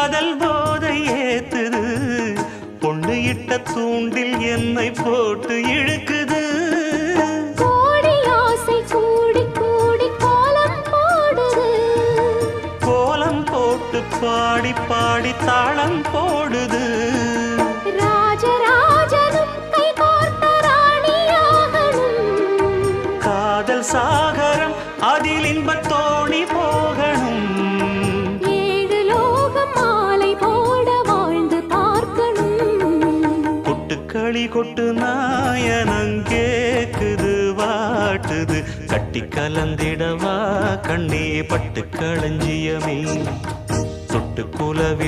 காதல் போதை ஏத்துது பொண்ணு இட்ட தூண்டில் என்னை போட்டு இழுக்குது கோடி ஆசை கூடி கூடி கோலம் போடுது கோலம் போட்டு பாடி பாடி தாளம் போடுது ராஜராஜனும் கை கோர்த்த ராணியாகணும் காதல் சாகரம் அதில் இன்பத் தோணி போகணும் ஏழு லோகம் மாலை போட வாழ்ந்து பார்க்கணும் கொட்டுக்களி கொட்டு நாயனங்கேக்குது வாட்டுது கட்டி கலந்திடவா கண்ணே பட்டு களஞ்சியமே தொட்டு குலவி